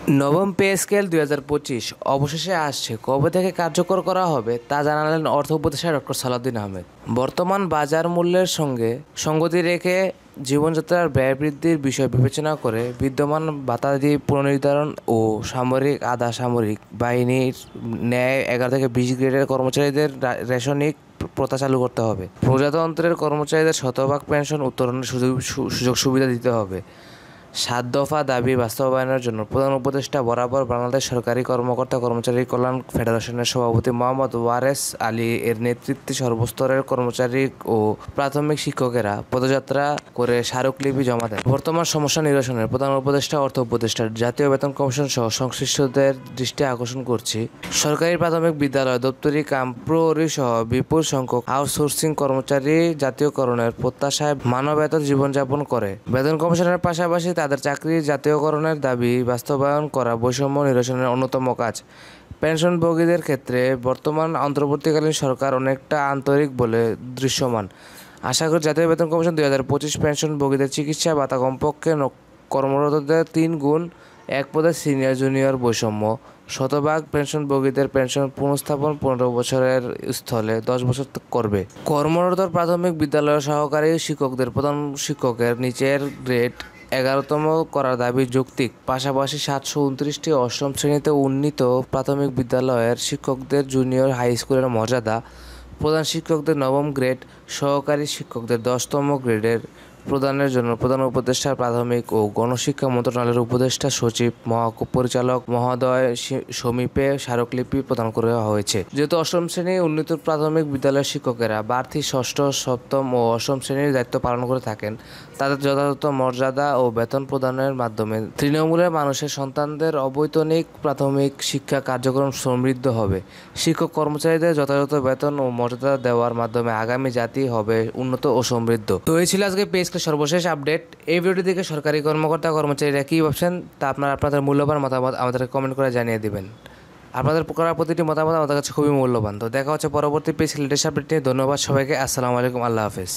নবম pay scale ২০২৫ অবশেষে আসছে, কবে থেকে কার্যকর করা হবে তা জানালেন অর্থ উপদেষ্টা ডক্টর সালাউদ্দিন আহমেদ। বর্তমান বাজার মূল্যের সঙ্গে সঙ্গতি রেখে জীবনযাত্রার ব্যয় বৃদ্ধির বিষয় বিবেচনা করে বিদ্যমান ভাতাদি পুনর্নির্ধারণ ও সামরিক আধা সামরিক বাহিনীর ন্যায় ১১ থেকে ২০ গ্রেডের কর্মচারীদের রেশনিক প্রথা চালু করতে হবে। প্রজাতন্ত্রের কর্মচারীদের শতভাগ পেনশন উত্তোলনের সুযোগ সুবিধা দিতে হবে। ৭ দফা দাবি বাস্তবায়নের জন্য প্রধান উপদেষ্টা বরাবর বাংলাদেশ সরকারি কর্মকর্তা কর্মচারী কল্যাণ ফেডারেশনের সভাপতি মোহাম্মদ ওয়ারেস আলী এর নেতৃত্বে সর্বস্তরের কর্মচারী ও প্রাথমিক শিক্ষকেরা পদযাত্রা করে স্মারকলিপি জমা দেন। বর্তমান সমস্যা নিরসনের প্রধান উপদেষ্টা অর্থ উপদেষ্টা জাতীয় বেতন কমিশন সহ সংশ্লিষ্টদের দৃষ্টি আকর্ষণ করছি। সরকারি প্রাথমিক বিদ্যালয়, দপ্তরি কাম, প্রহরী সহ বিপুল সংখ্যক আউটসোর্সিং কর্মচারী জাতীয়করণের প্রত্যাশায় মানবেতর জীবনযাপন করে। বেতন কমিশনের পাশাপাশি তাদের চাকরির জাতীয়করণের দাবি বাস্তবায়ন করা বৈষম্য নিরসনের অন্যতম কাজ। পেনশনভোগীদের ক্ষেত্রে বর্তমান অন্তর্বর্তীকালীন সরকার অনেকটা আন্তরিক বলে দৃশ্যমান। আশা করি জাতীয় বেতন কমিশন ২০২৫ পেনশনভোগীদের চিকিৎসা ভাতা কমপক্ষে কর্মরতদের ৩ গুণ ১ পদে সিনিয়র জুনিয়র বৈষম্য, শতভাগ পেনশনভোগীদের পেনশন পুনঃস্থাপন ১৫ বছরের স্থলে ১০ বছর করবে। কর্মরত প্রাথমিক বিদ্যালয়ের সহকারী শিক্ষকদের প্রধান শিক্ষকের নিচের গ্রেড ১১তম করার দাবি যৌক্তিক। পাশাপাশি ৭২৯টি অষ্টম শ্রেণীতে উন্নীত প্রাথমিক বিদ্যালয়ের শিক্ষকদের জুনিয়র হাই স্কুলের মর্যাদা, প্রধান শিক্ষকদের নবম গ্রেড, সহকারী শিক্ষকদের ১০তম গ্রেডের প্রদানের জন্য প্রধান উপদেষ্টা প্রাথমিক ও গণশিক্ষা মন্ত্রণালয়ের উপদেষ্টা সচিব পরিচালক মহোদয় সমীপে স্মারকলিপি প্রদান করা হয়েছে। যেহেতু অষ্টম শ্রেণী উন্নীত প্রাথমিক বিদ্যালয়ের শিক্ষকেরা বাড়তি ষষ্ঠ, সপ্তম ও অষ্টম শ্রেণীর দায়িত্ব পালন করে থাকেন, তাদের যথাযথ মর্যাদা ও বেতন প্রদানের মাধ্যমে তৃণমূলের মানুষের সন্তানদের অবৈতনিক প্রাথমিক শিক্ষা কার্যক্রম সমৃদ্ধ হবে। শিক্ষক কর্মচারীদের যথাযথ বেতন ও মর্যাদা দেওয়ার মাধ্যমে আগামী জাতি হবে উন্নত ও সমৃদ্ধ। তো এই ছিল আজকে পে স্কেলের সর্বশেষ আপডেট। এই ভিডিওটি দেখে সরকারি কর্মকর্তা কর্মচারীরা কী ভাবছেন তা আপনাদের মূল্যবান মতামত আমাদেরকে কমেন্ট করে জানিয়ে দিবেন। আপনাদের করা প্রতিটি মতামত আমাদের কাছে খুবই মূল্যবান। তো দেখা হচ্ছে পরবর্তী পে স্কেলের লেটেস্ট আপডেট নিয়ে। ধন্যবাদ সবাইকে। আসসালামু আলাইকুম। আল্লাহ হাফেজ।